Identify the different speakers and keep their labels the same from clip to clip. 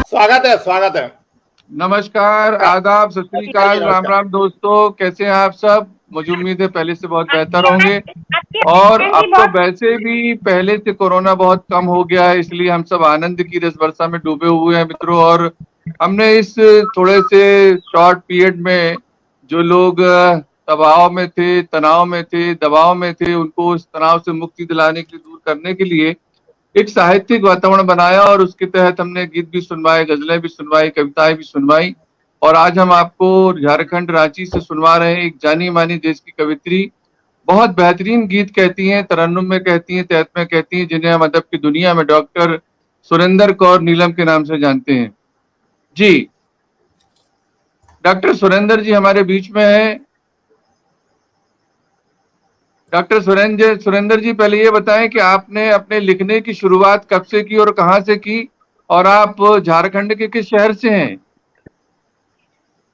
Speaker 1: स्वागत है, स्वागत है।
Speaker 2: नमस्कार, आदाब, सत श्री अकाल, राम राम दोस्तों, कैसे हैं आप सब? मुझे उम्मीद है पहले से बहुत बेहतर होंगे। और अब तो वैसे भी पहले से कोरोना बहुत कम हो गया है, इसलिए हम सब आनंद की रस वर्षा में डूबे हुए हैं मित्रों। और हमने इस थोड़े से शॉर्ट पीरियड में जो लोग दबाव में थे, तनाव में थे, दबाव में थे, उनको उस तनाव से मुक्ति दिलाने के लिए, दूर करने के लिए एक साहित्यिक वातावरण बनाया और उसके तहत हमने गीत भी सुनवाए, गजलें भी सुनवाई, कविताएं भी सुनवाई। और आज हम आपको झारखंड रांची से सुनवा रहे हैं एक जानी मानी देश की कवित्री, बहुत बेहतरीन गीत कहती हैं, तरन्नुम में कहती हैं, तहत में कहती हैं, जिन्हें हम अदब की दुनिया में डॉक्टर सुरेंद्र कौर नीलम के नाम से जानते हैं। जी, डॉक्टर सुरेंद्र जी हमारे बीच में है। डॉक्टर सुरेंद्र जी, पहले ये बताएं कि आपने अपने लिखने की शुरुआत कब से की और कहाँ से की, और आप झारखंड के किस शहर से हैं?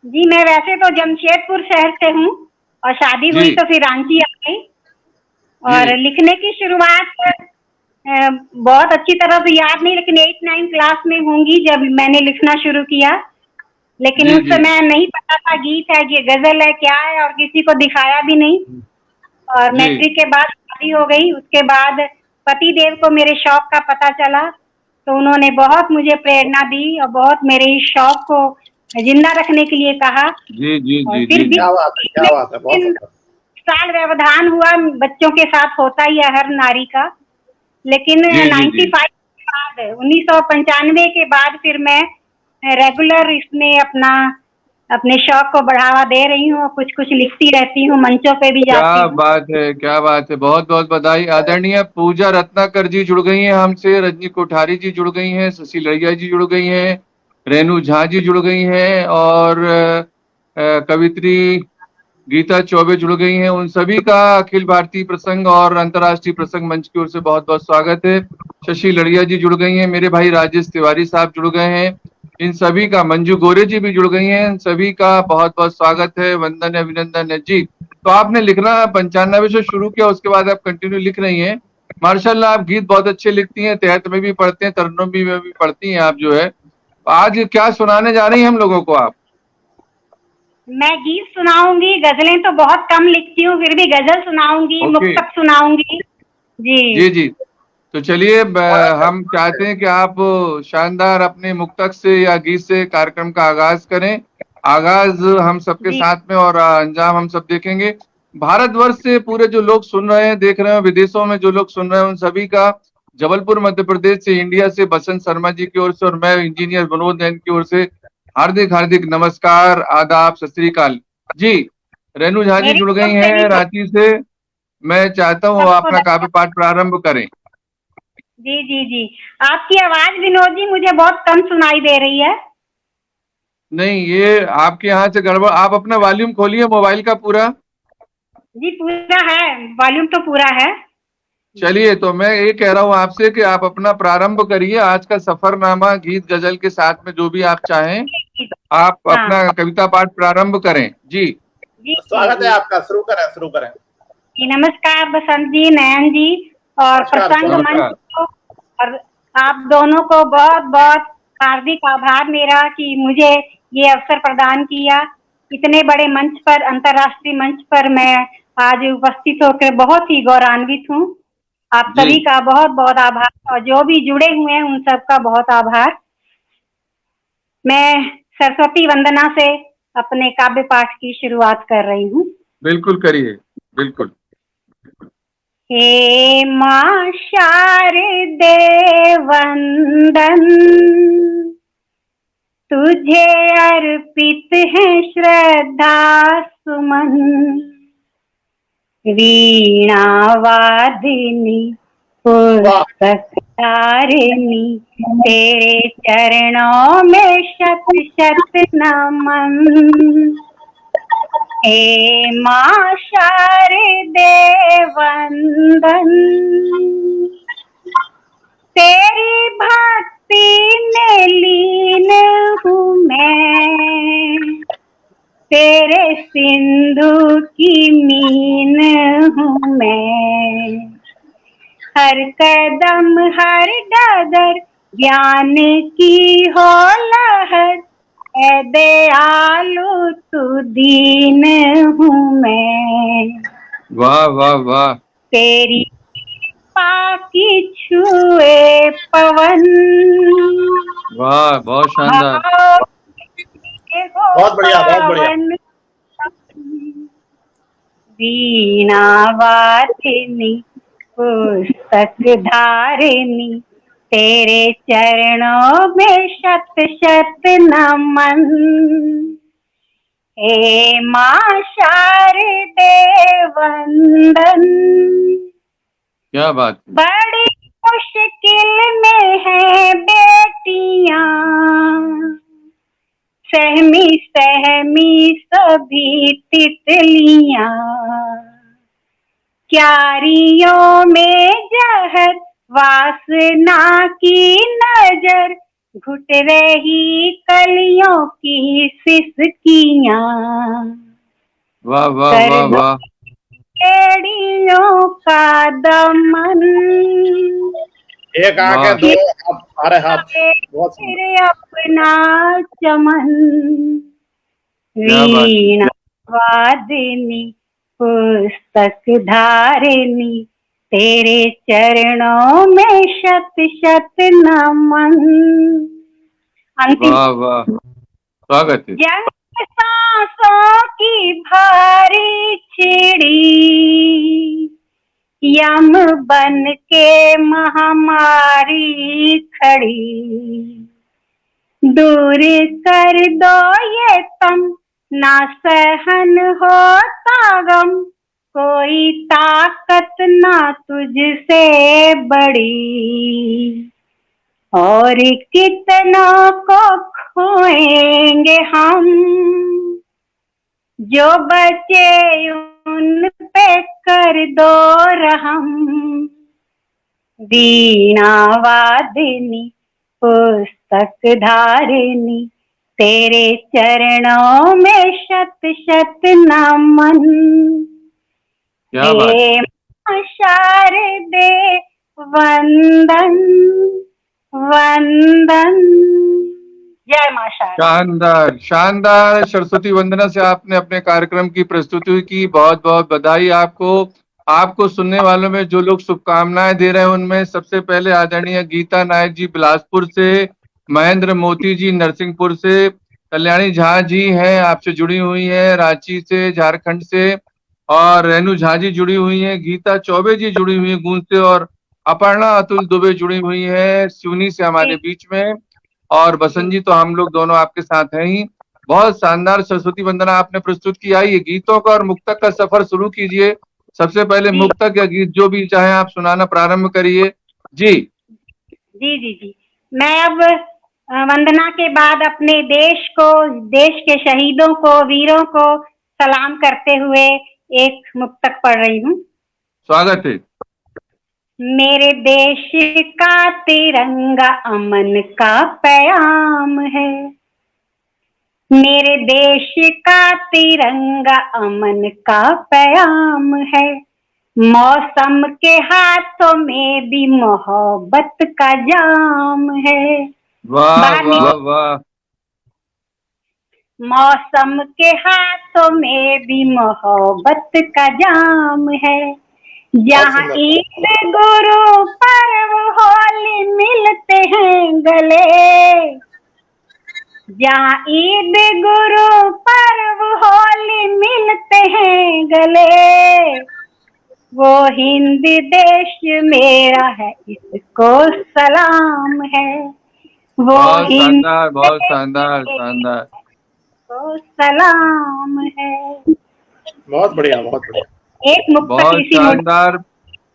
Speaker 3: जी, मैं वैसे तो जमशेदपुर शहर से हूँ और शादी हुई तो फिर रांची आ गई। और लिखने की शुरुआत बहुत अच्छी तरह से याद नहीं, लेकिन 8-9 क्लास में होंगी जब मैंने लिखना शुरू किया। लेकिन उस समय नहीं पता था गीत है, ये गजल है, क्या है, और किसी को दिखाया भी नहीं। और मैट्रिक के बाद शादी हो गई। उसके बाद पति देव को मेरे शौक का पता चला, तो उन्होंने बहुत मुझे प्रेरणा दी और बहुत मेरे इस शौक को जिंदा रखने के लिए कहा।
Speaker 2: जी जी
Speaker 3: और
Speaker 2: जी,
Speaker 3: फिर
Speaker 2: जी,
Speaker 3: भी
Speaker 1: क्या बात है, बहुत
Speaker 3: साल व्यवधान हुआ, बच्चों के साथ होता ही है हर नारी का। लेकिन 95 के बाद, 1995 के बाद फिर मैं रेगुलर इसमें अपने शौक को बढ़ावा दे रही हूँ। कुछ कुछ लिखती रहती हूँ, मंचों पे भी जाती हूँ।
Speaker 2: क्या बात है, क्या बात है, बहुत बहुत बधाई। आदरणीय पूजा रत्नाकर जी जुड़ गई हैं हमसे, रजनी कोठारी जी जुड़ गई हैं, शशि लड़िया जी जुड़ गई हैं, रेणु झा जी जुड़ गई हैं, और कवित्री गीता चौबे जुड़ गई हैं। उन सभी का अखिल भारतीय प्रसंग और अंतर्राष्ट्रीय प्रसंग मंच की ओर से बहुत बहुत स्वागत है। शशि लड़िया जी जुड़ गई हैं, मेरे भाई राजेश तिवारी साहब जुड़ गए हैं, इन सभी का, मंजू गोरे जी भी जुड़ गई हैं, इन सभी का बहुत बहुत स्वागत है, वंदन है, अभिनंदन है जी। तो आपने लिखना 95 से शुरू किया, उसके बाद आप कंटिन्यू लिख रही हैं। मार्शाल्लाह, आप गीत बहुत अच्छे लिखती हैं, तहत में भी पढ़ते हैं, तरन्नुम में भी पढ़ती हैं आप जो है। आज क्या सुनाने जा रही हैं हम लोगों को आप?
Speaker 3: मैं गीत सुनाऊंगी, गजलें तो बहुत कम लिखती हूँ, फिर भी गजल सुनाऊंगी, मुक्तक सुनाऊंगी। जी
Speaker 2: जी जी, तो चलिए, हम चाहते हैं कि आप शानदार अपने मुक्तक से या गीत से कार्यक्रम का आगाज करें। आगाज हम सबके साथ में और अंजाम हम सब देखेंगे। भारतवर्ष से पूरे जो लोग सुन रहे हैं, देख रहे हैं, विदेशों में जो लोग सुन रहे हैं, उन सभी का जबलपुर मध्य प्रदेश से, इंडिया से बसंत शर्मा जी की ओर से और मैं इंजीनियर विनोद जैन की ओर से हार्दिक हार्दिक नमस्कार, आदाब, सत श्री अकाल जी। रेणु झा जी जुड़ गई हैं रांची से। मैं चाहता हूँ आप अपना काव्य पाठ प्रारंभ करें।
Speaker 3: जी जी जी, आपकी आवाज विनोद जी मुझे बहुत कम सुनाई दे रही है।
Speaker 2: नहीं, ये आपके यहाँ से गड़बड़। आप अपना वॉल्यूम खोलिए मोबाइल का पूरा।
Speaker 3: जी पूरा है, वॉल्यूम तो पूरा है।
Speaker 2: चलिए, तो मैं ये कह रहा हूँ आपसे कि आप अपना प्रारंभ करिए, आज का सफरनामा गीत गजल के साथ में जो भी आप चाहें, आप अपना कविता पाठ प्रारंभ करें जी।
Speaker 1: स्वागत है आपका, शुरू करें, शुरू करें।
Speaker 3: नमस्कार बसंत जी, नयन जी और प्रसंग मंच को, और आप दोनों को बहुत बहुत हार्दिक आभार मेरा कि मुझे ये अवसर प्रदान किया। इतने बड़े मंच पर, अंतर्राष्ट्रीय मंच पर मैं आज उपस्थित होकर बहुत ही गौरवान्वित हूँ। आप सभी का बहुत बहुत आभार, और जो भी जुड़े हुए हैं उन सबका बहुत आभार। मैं सरस्वती वंदना से अपने काव्य पाठ की शुरुआत कर रही हूँ।
Speaker 2: बिल्कुल करिए, बिल्कुल।
Speaker 3: हे मां शारदे वंदन, तुझे अर्पित है श्रद्धा सुमन। वीणा वादिनी पुस्तकधारिणी, तेरे चरणों में शत शत नमन। हे मां शारदे वंदन, तेरी भक्ति में लीन हूँ मैं, तेरे सिंधु की मीन हूँ मैं। हर कदम हर डगर ज्ञान की हो लहर, ऐ दयालु तू दीन हूँ मैं।
Speaker 2: वाह वाह वाह,
Speaker 3: तेरी पाकी छुए पवन,
Speaker 2: वाह बहुत शानदार।
Speaker 3: भाव के हो
Speaker 1: बहुत बढ़िया, बहुत बढ़िया।
Speaker 3: पावन। वीणा वादिनी पुस्तक धारिणी, तेरे चरणों में शत शत नमन। हे माँ शारदे वंदन।
Speaker 2: क्या बात है।
Speaker 3: बड़ी मुश्किल में है बेटियां, सहमी सहमी सभी तितलियां, क्यारियों में जहर वासना की नजर, घुट रही कलियों की सिसकियां।
Speaker 2: वाह वाह
Speaker 3: कर
Speaker 2: वाह
Speaker 3: दो
Speaker 2: वाह,
Speaker 3: बेड़ियों का दमन,
Speaker 1: एक आगे
Speaker 2: वाह
Speaker 1: दो हमारे हाथ। बहुत सुंदर।
Speaker 3: फिर अपना चमन।
Speaker 2: क्या बात।
Speaker 3: वीणा वादिनी पुस्तक धारिणी, तेरे चरणों में शत शत नमन। अंतिम।
Speaker 2: वाह वाह, स्वागत है।
Speaker 3: जंग सांसों की भारी छिड़ी, यम बन के महामारी खड़ी, दूर कर दो ये तम, ना सहन होता गम, कोई ताकत ना तुझसे बड़ी, और कितनों को खोएंगे हम, जो बचे उन पे कर दो रहम। वीणा वादिनी पुस्तक धारिणी, तेरे चरणों में शत शत नमन।
Speaker 2: क्या बात।
Speaker 3: हे माँ शारदे वंदन वंदन। जय माँ शारदा।
Speaker 2: शानदार शानदार, सरस्वती वंदना से आपने अपने कार्यक्रम की प्रस्तुति की। बहुत बहुत बधाई आपको। आपको सुनने वालों में जो लोग शुभकामनाएं दे रहे हैं उनमें सबसे पहले आदरणीय गीता नायक जी बिलासपुर से, महेंद्र मोती जी नरसिंहपुर से, कल्याणी झा जी हैं आपसे जुड़ी हुई हैं रांची से झारखंड से, और रेणु झा जी जुड़ी हुई हैं, गीता चौबे जी जुड़ी हुई है गूंज से, और अपर्णा अतुल दुबे जुड़ी हुई है सिवनी से हमारे बीच में, और बसंत जी तो हम लोग दोनों आपके साथ हैं ही। बहुत शानदार सरस्वती वंदना आपने प्रस्तुत किया। ये गीतों का और मुक्तक का सफर शुरू कीजिए। सबसे पहले मुक्तक या गीत जो भी चाहे आप सुनाना प्रारंभ करिए जी।
Speaker 3: जी जी जी, मैं अब वंदना के बाद अपने देश को, देश के शहीदों को, वीरों को सलाम करते हुए एक मुक्तक पढ़ रही हूँ।
Speaker 2: स्वागत है।
Speaker 3: मेरे देश का तिरंगा अमन का पैगाम है, मेरे देश का तिरंगा अमन का पैगाम है, मौसम के हाथों में भी मोहब्बत का जाम है।
Speaker 2: वाह वाह वाह,
Speaker 3: मौसम के हाथों में भी मोहब्बत का जाम है, जहाँ ईद गुरु पर्व होली मिलते हैं गले, जहाँ ईद गुरु पर्व होली मिलते हैं गले, वो हिंद देश मेरा है इसको सलाम है, वो
Speaker 2: बहुत
Speaker 3: हिंद
Speaker 2: शानदार, बहुत शानदार शानदार,
Speaker 3: को सलाम है।
Speaker 1: बहुत बढ़िया, बहुत बढ़िया।
Speaker 3: एक मुक्तक
Speaker 2: बहुत
Speaker 3: इसी
Speaker 2: शानदार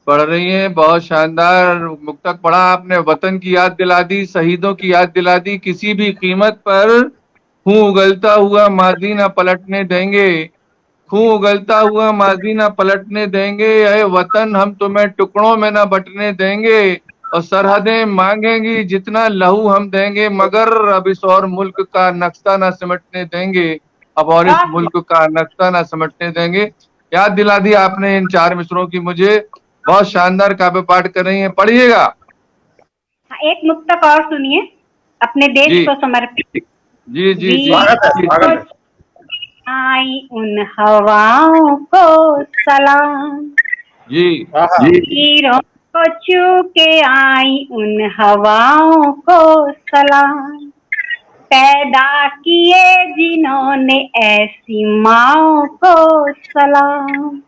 Speaker 2: पढ़ रही हैं, बहुत शानदार मुक्तक पढ़ा आपने। वतन की याद दिला दी, शहीदों की याद दिला दी। किसी भी कीमत पर खून उगलता हुआ माजी ना पलटने देंगे, खून उगलता हुआ माजी ना पलटने देंगे, यह वतन हम तुम्हें टुकड़ों में ना बंटने देंगे, और सरहदें मांगेंगी जितना लहू हम देंगे, मगर अब इस और मुल्क का नक्शा ना सिमटने देंगे, अब और इस मुल्क का नक्शा ना सिमटने देंगे। याद दिला दी आपने इन चार मिसरों की मुझे। बहुत शानदार काव्य पाठ कर रही हैं, पढ़िएगा।
Speaker 3: एक मुक्तक और सुनिए, अपने
Speaker 2: जी
Speaker 3: देश को समर्पित।
Speaker 2: जी जी जी
Speaker 1: स्वागत है, स्वागत है।
Speaker 3: आई उन हवाओं को सलाम,
Speaker 2: जी
Speaker 1: आहा,
Speaker 3: हीरों को छू के आई उन हवाओं को सलाम, पैदा किए जिन्होंने ऐसी माओ को सलाम,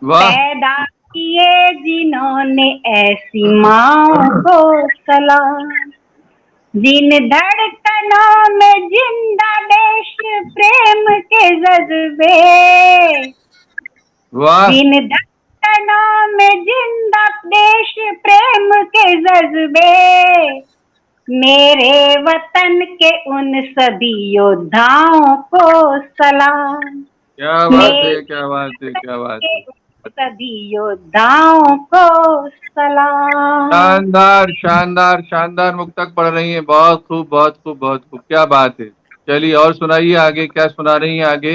Speaker 2: वाह
Speaker 3: पैदा किए जिन्होंने ऐसी माओ को सलाम, जिन धड़कनों में जिंदा देश प्रेम के जज्बे,
Speaker 2: वाह
Speaker 3: जिन धड़कनों में जिंदा देश प्रेम के जज्बे, मेरे वतन के उन सभी योद्धाओं को सलाम,
Speaker 2: क्या बात है, क्या बात है, क्या बात है।
Speaker 3: सभी योद्धाओं को सलाम।
Speaker 2: शानदार शानदार शानदार मुक्तक पढ़ रही हैं, बहुत खूब बहुत खूब बहुत खूब, क्या बात है। चलिए और सुनाइए आगे, क्या सुना रही हैं आगे।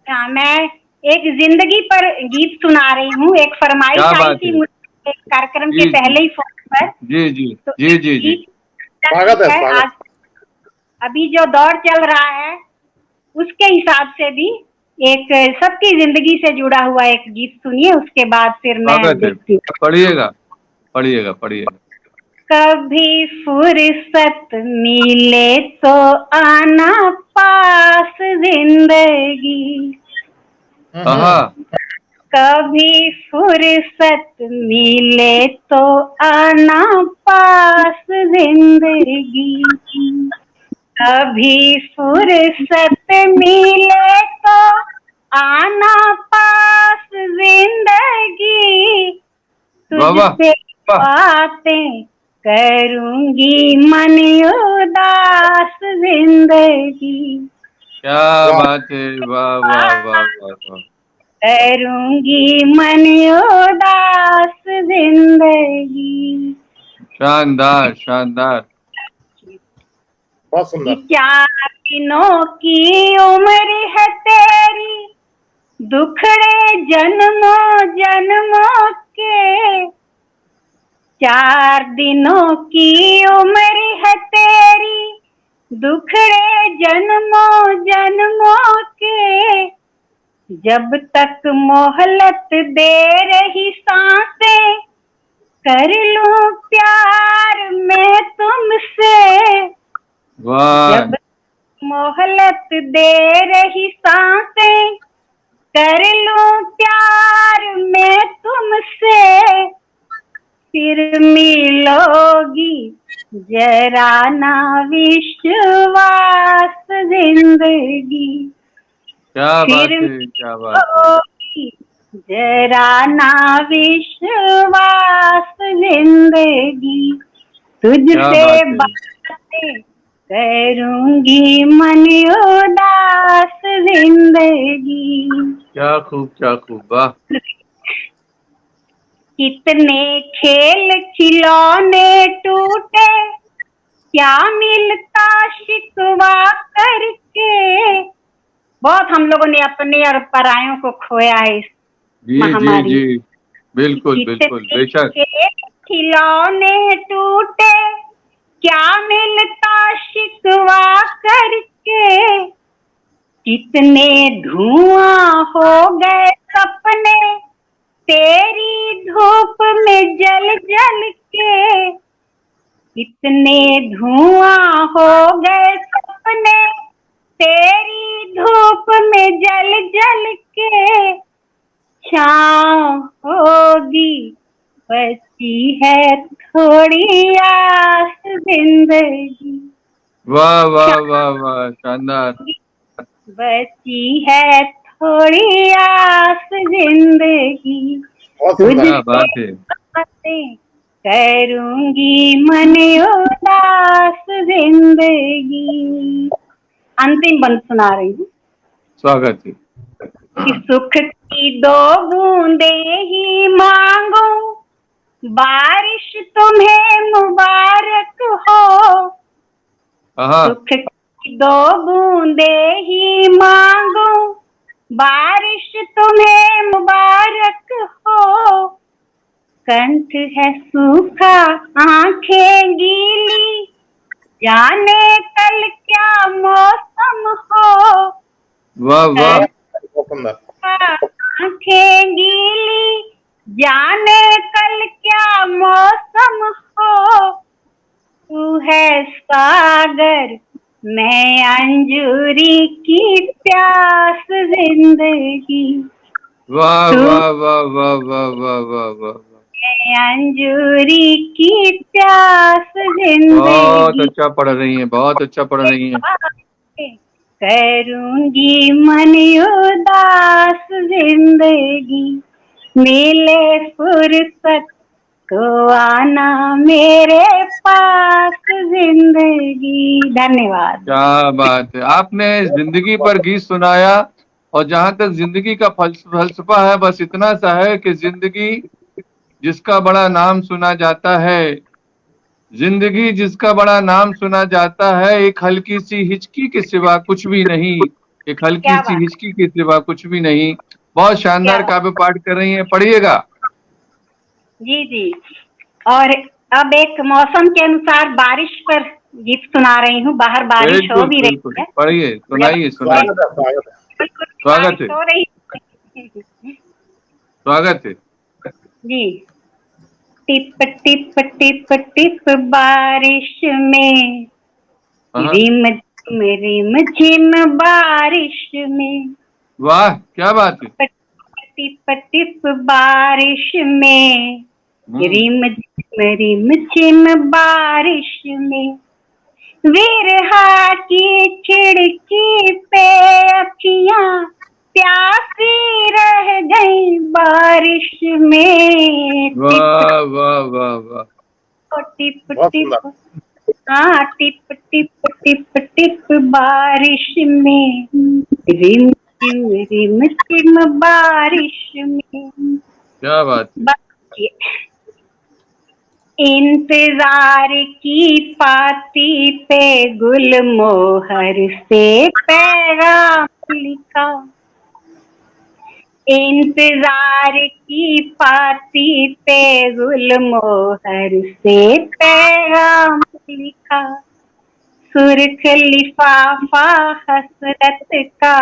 Speaker 3: हाँ, मैं एक जिंदगी पर गीत सुना रही हूँ। एक फरमाइश
Speaker 2: क्या
Speaker 3: आई
Speaker 2: बात
Speaker 3: थी
Speaker 2: है।
Speaker 3: मुझे कार्यक्रम
Speaker 2: जी
Speaker 3: के
Speaker 2: जी
Speaker 3: पहले ही फोन पर।
Speaker 2: जी जी
Speaker 3: तो
Speaker 2: जी जी जी
Speaker 3: गीत
Speaker 1: स्वागत है, स्वागत।
Speaker 3: आज अभी जो दौर चल रहा है उसके हिसाब से भी एक सबकी जिंदगी से जुड़ा हुआ एक गीत सुनिए, उसके बाद फिर मैं
Speaker 2: स्वागत है,
Speaker 3: देखती हूँ।
Speaker 2: पढ़िएगा पढ़िएगा पढ़िएगा।
Speaker 3: कभी फुर्सत मिले तो आना पास जिंदगी,
Speaker 2: हाँ
Speaker 3: कभी फुर्सत मिले तो आना पास जिंदगी, कभी फुर्सत मिले तो आना पास जिंदगी,
Speaker 2: वाह वाह
Speaker 3: तुझसे बातें करूंगी मन उदास जिंदगी,
Speaker 2: क्या बात है, वाह वाह वाह वाह वाह।
Speaker 3: करूंगी मन उदास जिंदगी।
Speaker 2: शानदार शानदार।
Speaker 1: बहुत सुंदर।
Speaker 3: 4 दिनों की उम्र है तेरी, दुखड़े जन्मों जन्मों के, 4 दिनों की उम्र है तेरी, दुखड़े जन्मों जन्मों के, जब तक मोहलत दे रही सांसें, कर लूं प्यार मैं तुमसे,
Speaker 2: वाह
Speaker 3: जब मोहलत दे रही सांसें, कर लूं प्यार मैं तुमसे, फिर मिलोगी जरा ना विश्वास जिंदगी,
Speaker 2: क्या बात
Speaker 3: फिर
Speaker 2: है, क्या बात है।
Speaker 3: मिलोगी जरा ना विश्वास जिंदगी, तुझसे
Speaker 2: बात है।
Speaker 3: बातें करूंगी मन उदास जिंदगी।
Speaker 2: क्या खूब, वाह।
Speaker 3: कितने खेल खिलौने टूटे, क्या मिलता शिकवा करके, बहुत हम लोगों ने अपने और परायों को खोया है इस
Speaker 2: जी जी
Speaker 3: महामारी।
Speaker 2: जी बिल्कुल बिल्कुल बेशक।
Speaker 3: खिलौने टूटे, क्या मिलता शिकवा करके, कितने धुआं हो गए सपने तेरी धूप में जल जल के, कितने धुआं हो गए सपने तेरी धूप में जल जल के, छाँव होगी बची है थोड़ी आस जिंदगी,
Speaker 2: वाह वाह वाह वाह शानदार।
Speaker 3: बची है थोड़ी आस जिंदगी,
Speaker 1: बहुत सुंदर।
Speaker 2: क्या बात है।
Speaker 3: बातें करूंगी मन उदास जिंदगी। अंतिम बंद सुना रही हूँ।
Speaker 2: स्वागत है।
Speaker 3: कि सुख की 2 बूंदे ही मांगो, बारिश तुम्हें मुबारक हो,
Speaker 2: हाँ
Speaker 3: सुख की 2 बूंदे ही मांगो, बारिश तुम्हें मुबारक हो, कंठ है सूखा, आंखें गीली, जाने कल क्या मौसम हो।
Speaker 2: वाह वाह।
Speaker 1: बहुत सुंदर।
Speaker 3: आंखें गीली, जाने कल क्या मौसम हो। तू है सागर, मैं अंजूरी की प्यास जिंदगी।
Speaker 2: वाह
Speaker 3: तू
Speaker 2: वाह वाह वाह वाह वाह वाह वाह।
Speaker 3: है अंजूरी की प्यास
Speaker 2: बहुत
Speaker 3: जिंदगी।
Speaker 2: अच्छा पढ़ रही हैं, बहुत अच्छा पढ़ रही हैं।
Speaker 3: करूंगी मन उदास जिंदगी, मिले फुर्सत तो आना मेरे पास जिंदगी। धन्यवाद।
Speaker 2: क्या बात है, आपने जिंदगी पर गीत सुनाया। और जहां तक जिंदगी का फलसफा है, बस इतना सा है कि जिंदगी जिसका बड़ा नाम सुना जाता है, जिंदगी जिसका बड़ा नाम सुना जाता है, एक हल्की सी हिचकी के सिवा कुछ भी नहीं। एक हल्की
Speaker 3: क्या
Speaker 2: सी
Speaker 3: बात,
Speaker 2: हिचकी के सिवा कुछ भी नहीं। बहुत
Speaker 3: क्या
Speaker 2: शानदार
Speaker 3: बात।
Speaker 2: काव्य पाठ कर रही हैं, पढ़िएगा।
Speaker 3: जी जी। और अब एक मौसम के अनुसार बारिश पर गीत सुना रही हूँ। बाहर बारिश हो
Speaker 2: बिल्कुल
Speaker 3: भी
Speaker 2: बिल्कुल,
Speaker 3: रही है।
Speaker 2: पढ़िए,
Speaker 3: जब
Speaker 2: सुनाइए सुनाइए।
Speaker 1: स्वागत है, स्वागत है।
Speaker 3: बिल्कुल
Speaker 2: स्वागत
Speaker 3: बारिश
Speaker 2: है,
Speaker 3: हो रही है।
Speaker 2: स्वागत है।
Speaker 3: जी। टिप टिप टिप टिप बारिश में,
Speaker 2: हाँ,
Speaker 3: रिम झिम रिम झिम बारिश में,
Speaker 2: वाह क्या बात है।
Speaker 3: टिप टिप बारिश में,
Speaker 2: हम्म।
Speaker 3: रिम झिम बारिश में, विरहा की खिड़की पे अखियां प्यासी रह गई बारिश में। टिप
Speaker 2: वाह वाह वाह वाह।
Speaker 3: टिप
Speaker 1: बहुत
Speaker 3: टिप,
Speaker 1: सुंदर।
Speaker 3: हाँ टिप टिप टिप टिप बारिश में, रिम झिम बारिश में।
Speaker 2: क्या बात है।
Speaker 3: बाकी इंतजार की पाती पे गुलमोहर से पैगाम लिखा, इंतजार की पाती पे गुलमोहर से पैगाम लिखा, सुर्ख लिफाफा हसरत का,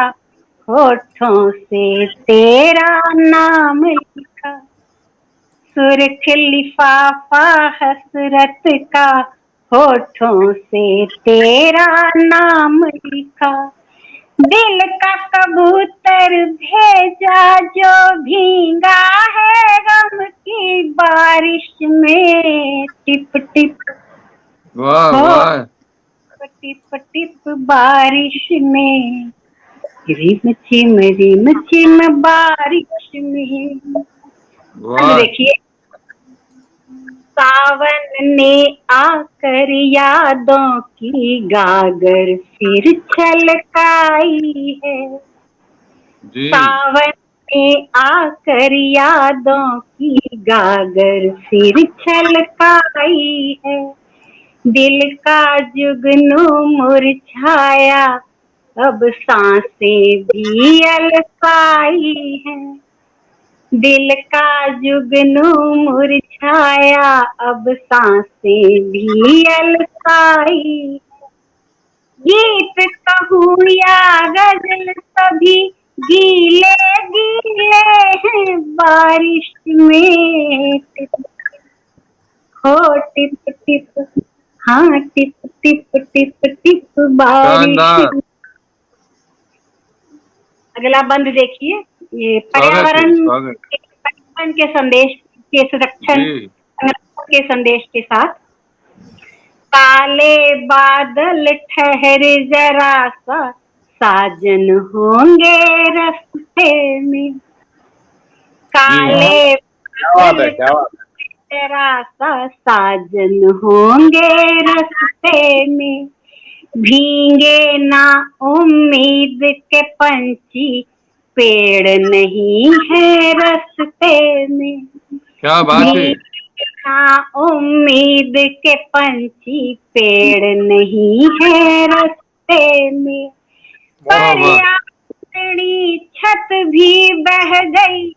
Speaker 3: होठों से तेरा नाम लिखा, सुर्ख लिफाफा हसरत का, होठों से तेरा नाम लिखा, दिल का कबूतर भेजा जो भीगा है गम की बारिश में। टिप टिप
Speaker 2: वाह
Speaker 3: हो,
Speaker 2: वाह
Speaker 3: टिप टिप बारिश में, रिम झिम बारिश में। अब
Speaker 2: वाह।
Speaker 3: देखिए, सावन ने आकर यादों की गागर फिर छलकाई है,
Speaker 2: जी।
Speaker 3: सावन ने आकर यादों की गागर फिर छलकाई है, दिल का जुगनू मुरझाया, अब सांसें भी अलसाई है, दिल का जुगनू मुरझाया, अब सांसें भी अलसाई, गीत कहूँ या गजल सभी गीले गीले हैं बारिश में। हो टिप टिप, हाँ टिप टिप टिप टिप बारिश
Speaker 2: शानदार।
Speaker 3: में। अगला बंद देखिए, ये
Speaker 2: स्वागत है,
Speaker 3: पर्यावरण
Speaker 2: स्वागत।
Speaker 3: के संदेश के संरक्षण
Speaker 2: जी।
Speaker 3: के संदेश के साथ। काले बादल ठहर जरा सा, साजन होंगे रास्ते में, काले
Speaker 1: क्या बात है,
Speaker 3: बादल
Speaker 1: क्या बात है।
Speaker 3: जरा सा, साजन होंगे रास्ते में, भीगे ना उम्मीद के पंछी, पेड़ नहीं है रास्ते में,
Speaker 2: क्या बात है।
Speaker 3: हाँ उम्मीद के पंछी, पेड़ नहीं है रास्ते में,
Speaker 2: वाह वाह।
Speaker 3: पर्यावरणी छत भी बह गई,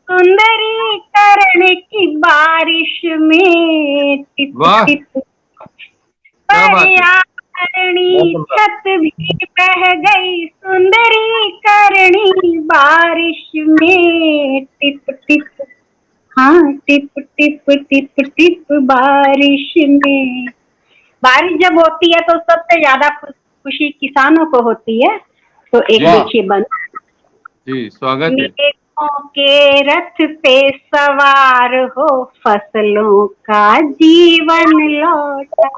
Speaker 3: सुंदरीकरण की बारिश में टिप
Speaker 2: वाह,
Speaker 3: टिप
Speaker 2: क्या बात है।
Speaker 3: पर्यावरणी छत भी बह गई, सुंदरीकरणी बारिश में टिप टिप, हाँ टिप टिप टिप टिप बारिश में। बारिश जब होती है तो सबसे ज्यादा खुशी किसानों को होती है। तो एक
Speaker 2: जी।
Speaker 3: देखिए बंद,
Speaker 2: जी, स्वागत है।
Speaker 3: मेघों के रथ पे सवार हो, फसलों का जीवन लौटा।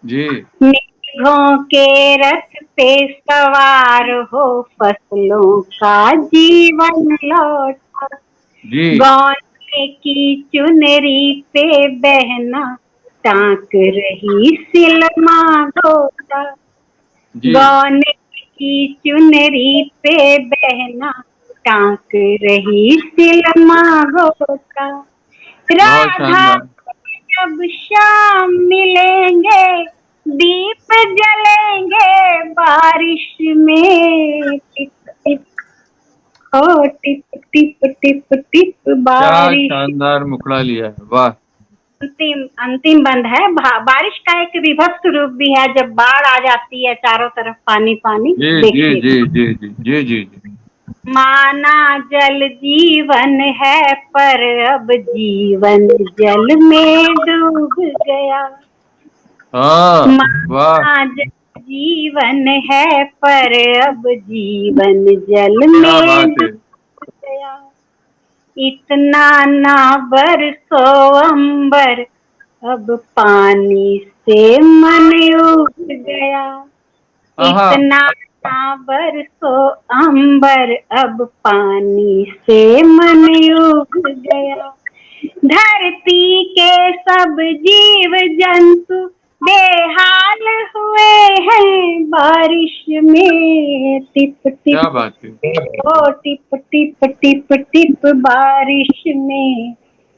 Speaker 2: जी।
Speaker 3: मेघों के रथ पे सवार हो, फसलों का जीवन लौटा।
Speaker 2: जी।
Speaker 3: गौने की चुनरी पे बहना, टांक रही सिलमा गोटा।
Speaker 2: जी।
Speaker 3: गौने की चुनरी पे बहना, टांक रही सिलमा गोटा।
Speaker 2: बहुत
Speaker 3: राधा
Speaker 2: शानदार।
Speaker 3: जब शाम मिलेंगे, दीप जलेंगे बारिश में। टिप टिप, ओ टिप टिप टिप टिप
Speaker 2: क्या
Speaker 3: बारिश।
Speaker 2: शानदार मुखड़ा लिया है, वाह।
Speaker 3: अंतिम अंतिम बंद है। बारिश का एक विभत्स रूप भी है, जब बाढ़ आ जाती है चारों तरफ पानी पानी।
Speaker 2: जी जी
Speaker 3: देखिए,
Speaker 2: जी जी जी जी जी जी।
Speaker 3: माना जल जीवन है, पर अब जीवन जल में डूब गया।
Speaker 2: हाँ, वाह,
Speaker 3: माना जल जीवन है, पर अब जीवन जल
Speaker 2: क्या
Speaker 3: में
Speaker 2: बात है।
Speaker 3: डूब गया। इतना ना बरसो अंबर, अब पानी से मन उब गया।
Speaker 2: आहा।
Speaker 3: इतना ना बरसो अंबर, अब पानी से मन उब गया। धरती के सब जीव जंतु बेहाल हुए हैं बारिश में। टिप
Speaker 2: क्या
Speaker 3: टिप,
Speaker 2: बात है।
Speaker 3: ओ टिप टिप टिप टिप बारिश में,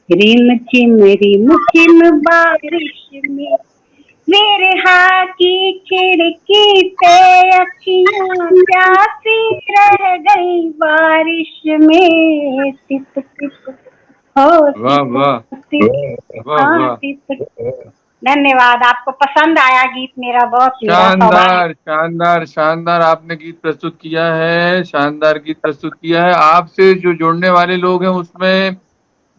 Speaker 3: रिम चिम बारिश में। बिरहा की खिड़की पे अखियां प्यासी रह गई बारिश में। टिप टिप, हो
Speaker 2: वाह
Speaker 3: टिप
Speaker 2: वाह
Speaker 3: टिप,
Speaker 2: वाह
Speaker 3: हाँ
Speaker 2: वाह।
Speaker 3: Tip tip. धन्यवाद, आपको पसंद आया गीत मेरा? बहुत मेरा सौभाग्य।
Speaker 2: शानदार शानदार शानदार आपने गीत प्रस्तुत किया है, शानदार गीत प्रस्तुत किया है। आपसे जो जुड़ने वाले लोग हैं उसमें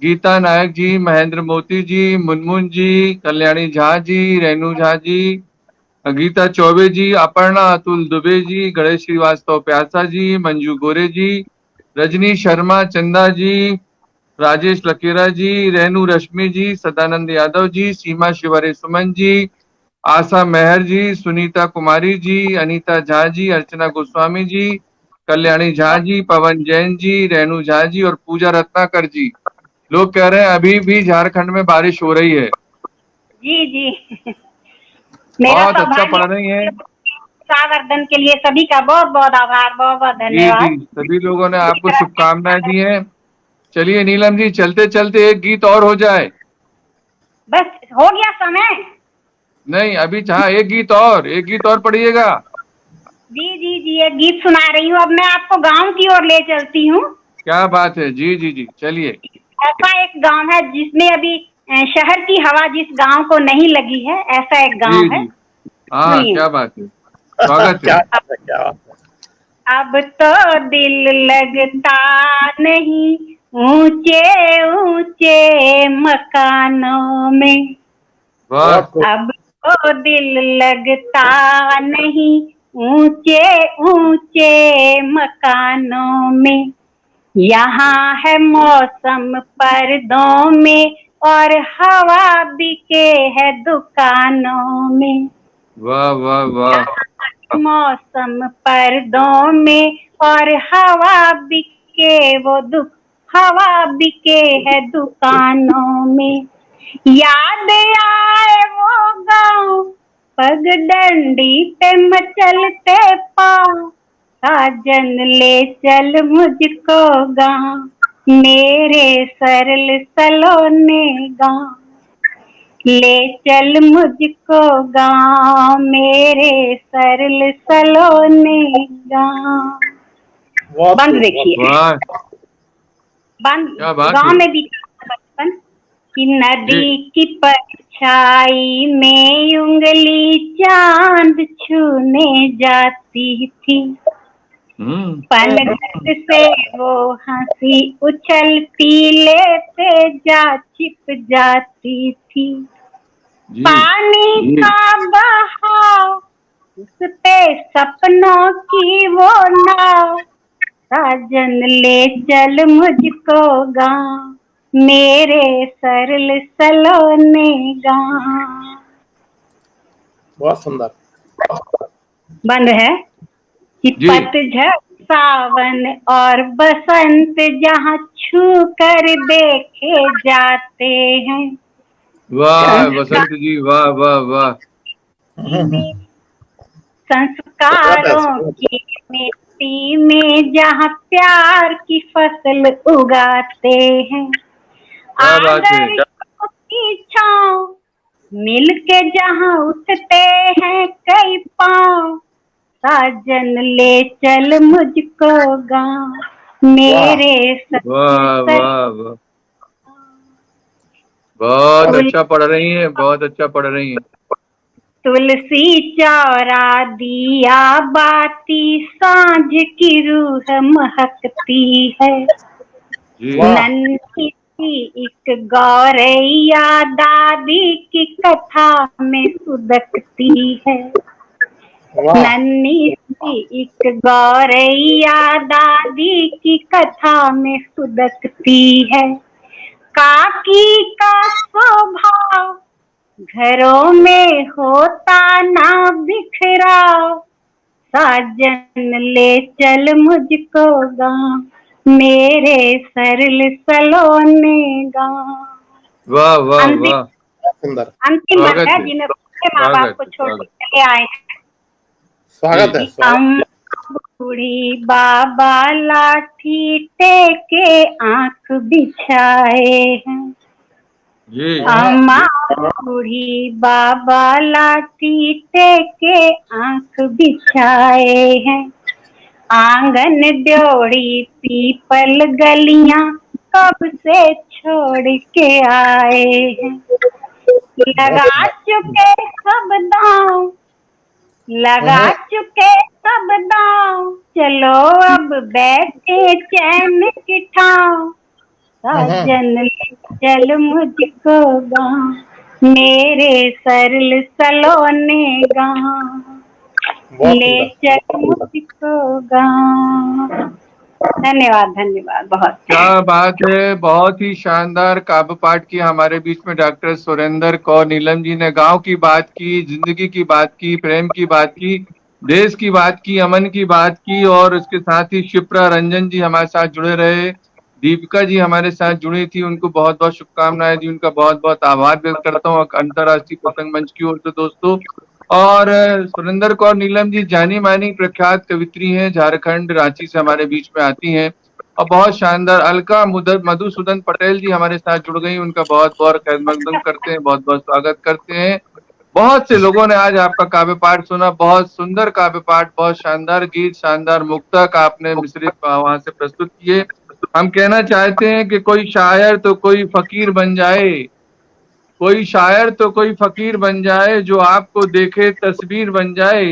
Speaker 2: गीता नायक जी, महेंद्र मोती जी, मुनमुन जी, कल्याणी झा जी, रेनू झा जी, गीता चौबे जी, अपर्णा अतुल दुबे जी, गणेश श्रीवास्तव प्यासा जी, मंजू गोरे जी, रजनी शर्मा चंदा जी, राजेश लकेरा जी, रेनू रश्मि जी, सदानंद यादव जी, सीमा शिवरे सुमन जी, आशा मेहर जी, सुनीता कुमारी जी, अनीता झा जी, अर्चना गोस्वामी जी, कल्याणी झा जी, पवन जैन जी, रेणु झा जी और पूजा रत्नाकर जी। लोग कह रहे हैं अभी भी झारखंड में बारिश हो रही है।
Speaker 3: जी जी मेरा
Speaker 2: बहुत अच्छा
Speaker 3: सौभाग्य।
Speaker 2: पढ़ रही हैं।
Speaker 3: सावर्धन के लिए सभी का बहुत बहुत आभार, बहुत बहुत
Speaker 2: जी जी,
Speaker 3: धन्यवाद।
Speaker 2: सभी लोगों ने आपको शुभकामनाएं दी हैं। चलिए नीलम जी, चलते चलते एक गीत और हो जाए।
Speaker 3: बस हो गया समय।
Speaker 2: नहीं, अभी चाह एक गीत और पढ़िएगा।
Speaker 3: जी जी जी, एक गीत सुना रही हूँ। अब मैं आपको गांव की ओर ले चलती हूँ।
Speaker 2: क्या बात है, जी जी जी, चलिए।
Speaker 3: ऐसा एक गांव है जिसमें अभी शहर की हवा जिस गांव को नहीं लगी है, ऐसा एक
Speaker 2: जी
Speaker 3: गांव है।
Speaker 2: जी, हाँ,
Speaker 3: सुनिए।
Speaker 2: क्या बात है, स्वागत है।
Speaker 1: क्या बात है, क्या बात है।
Speaker 3: अब तो दिल लगता नहीं ऊंचे ऊंचे मकानों में।
Speaker 2: वाह।
Speaker 3: अब तो दिल लगता नहीं ऊंचे ऊंचे मकानों में। यहाँ है मौसम पर्दों में, और हवा बिके है दुकानों में।
Speaker 2: वाह वाह वाह।
Speaker 3: मौसम पर्दों में, और हवा बिके हवा बिके है दुकानों में। याद आए वो गाँव, पगडंडी पे मचलते पाँव। साजन ले चल मुझको गाँव, मेरे सरल सलोने गाँव। ले चल मुझको गाँव, मेरे सरल सलोने गाँव।
Speaker 1: बहुत
Speaker 3: बंद
Speaker 1: खूब,
Speaker 3: देखिए।
Speaker 2: वाह, क्या बात
Speaker 3: गांव
Speaker 2: है।
Speaker 3: में भी बचपन कि नदी की परछाई में उंगली चांद छूने जाती थी, पलक से वो हंसी उछलती लेते जा छिप जाती थी।
Speaker 2: जी
Speaker 3: पानी का बहाव उस पे सपनों की वो नाव, साजन ले चल मुझको गाँव, मेरे सरल सलोने गाँव।
Speaker 1: बहुत सुंदर।
Speaker 3: बंद है कि
Speaker 2: जी।
Speaker 3: पतझड़ सावन और बसंत जहाँ छू कर देखे जाते हैं,
Speaker 2: वाह बसंत जी, वाह वाह वाह।
Speaker 3: संस्कारों की मिट्टी में जहाँ प्यार की फसल उगाते हैं,
Speaker 2: क्या बात है।
Speaker 3: आदर्शों की छाँव मिल के जहाँ उठते हैं कई पाँव, साजन ले चल मुझको गाँव, मेरे
Speaker 2: वाह वाह वाह, बहुत अच्छा पढ़ रही हैं, बहुत अच्छा पढ़ रही हैं।
Speaker 3: तुलसी चौरा दिया बाती सांझ की रूह महकती है,
Speaker 2: जी
Speaker 3: नन्ही सी एक गौरैया दादी की कथा में सुदकती है, नन्ही सी एक गौरैया दादी की कथा में सुदकती है। काकी का स्वभाव घरों में होता ना बिखराव, साजन ले चल मुझको गाँव, मेरे सरल सलोने गाँव।
Speaker 2: वाह वाह वाह,
Speaker 1: सुंदर।
Speaker 3: अंतिम
Speaker 2: स्वागत
Speaker 3: है
Speaker 2: है,
Speaker 3: जिन्हें माँ बाप को छोड़ के चले आए हैं।
Speaker 1: स्वागत है, स्वागत।
Speaker 3: बूढ़ी बाबा लाठी टेके आंख बिछाए हैं,
Speaker 2: जी
Speaker 3: अम्मा बूढ़ी बाबा लाठी टेके आंख बिछाए हैं, आंगन ड्योढ़ी पीपल गलियां कब से छोड़ के आए हैं, लगा चुके सब दांव, लगा चुके सब दांव, चलो अब बैठे चैन की ठाव, साजन चल मुझको गाँव, मेरे सरल सलोने गाँव, ले चल मुझको गाँव। धन्यवाद धन्यवाद, बहुत
Speaker 2: क्या बात है। बहुत ही शानदार काव्य पाठ किया हमारे बीच में डॉक्टर सुरेंद्र कौर नीलम जी ने। गांव की बात की, जिंदगी की बात की, प्रेम की बात की, देश की बात की, अमन की बात की, और उसके साथ ही शिप्रा रंजन जी हमारे साथ जुड़े रहे, दीपिका जी हमारे साथ जुड़ी थी, उनको बहुत बहुत शुभकामनाएं जी, उनका बहुत बहुत आभार व्यक्त करता हूँ अंतर्राष्ट्रीय प्रसंग मंच की ओर से दोस्तों। और सुरेंद्र कौर नीलम जी जानी मानी प्रख्यात कवित्री हैं, झारखंड रांची से हमारे बीच में आती हैं, और बहुत शानदार। अलका मधुसूदन पटेल जी हमारे साथ जुड़ गई, उनका बहुत बहुत खैर मकदम करते हैं, बहुत बहुत स्वागत करते हैं। बहुत से लोगों ने आज आपका काव्य पाठ सुना, बहुत सुंदर काव्य पाठ, बहुत शानदार गीत, शानदार मुक्तक आपने मिश्रित वहां से प्रस्तुत किए। हम कहना चाहते हैं कि कोई शायर तो कोई फकीर बन जाए, कोई शायर तो कोई फकीर बन जाए, जो आपको देखे तस्वीर बन जाए,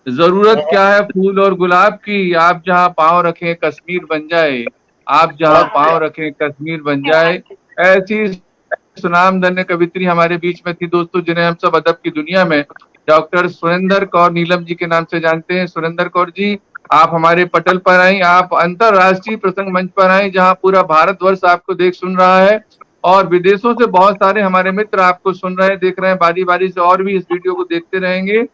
Speaker 2: जरूरत क्या है फूल और गुलाब की, आप जहां पांव रखें कश्मीर बन जाए, आप जहां पांव रखें कश्मीर बन जाए। ऐसी सुनामधन्य कवित्री हमारे बीच में थी दोस्तों, जिन्हें हम सब अदब की दुनिया में डॉक्टर सुरेंद्र कौर नीलम जी के नाम से जानते हैं। सुरेंद्र कौर जी, आप हमारे पटल पर आई, आप अंतरराष्ट्रीय प्रसंग मंच पर आई, जहां पूरा भारतवर्ष आपको देख सुन रहा है, और विदेशों से बहुत सारे हमारे मित्र आपको सुन रहे हैं, देख रहे हैं, बारी बारी से और भी इस वीडियो को देखते रहेंगे।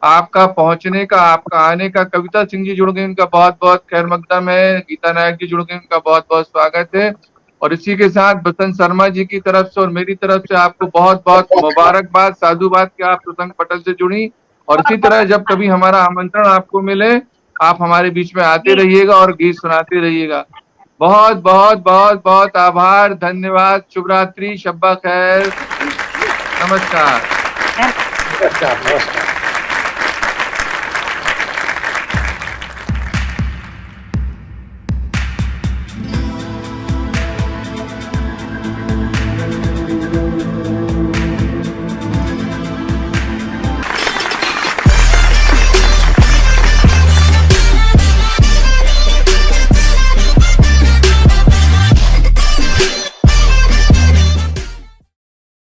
Speaker 2: आपका पहुंचने का, आपका आने का, कविता सिंह जी जुड़ गए, उनका बहुत बहुत खैर मकदम है, गीता नायक जी जुड़ गए, उनका बहुत बहुत स्वागत है, और इसी के साथ बसंत शर्मा जी की तरफ से और मेरी तरफ से आपको बहुत बहुत मुबारकबाद, साधुवाद कि आप प्रसंग पटल से जुड़ी। और इसी तरह जब कभी हमारा आमंत्रण आपको मिले, आप हमारे बीच में आते रहिएगा और गीत सुनाते रहिएगा। बहुत बहुत बहुत बहुत आभार, धन्यवाद, शुभ रात्रि, शब्बा खैर, नमस्कार।
Speaker 1: नमस्कार।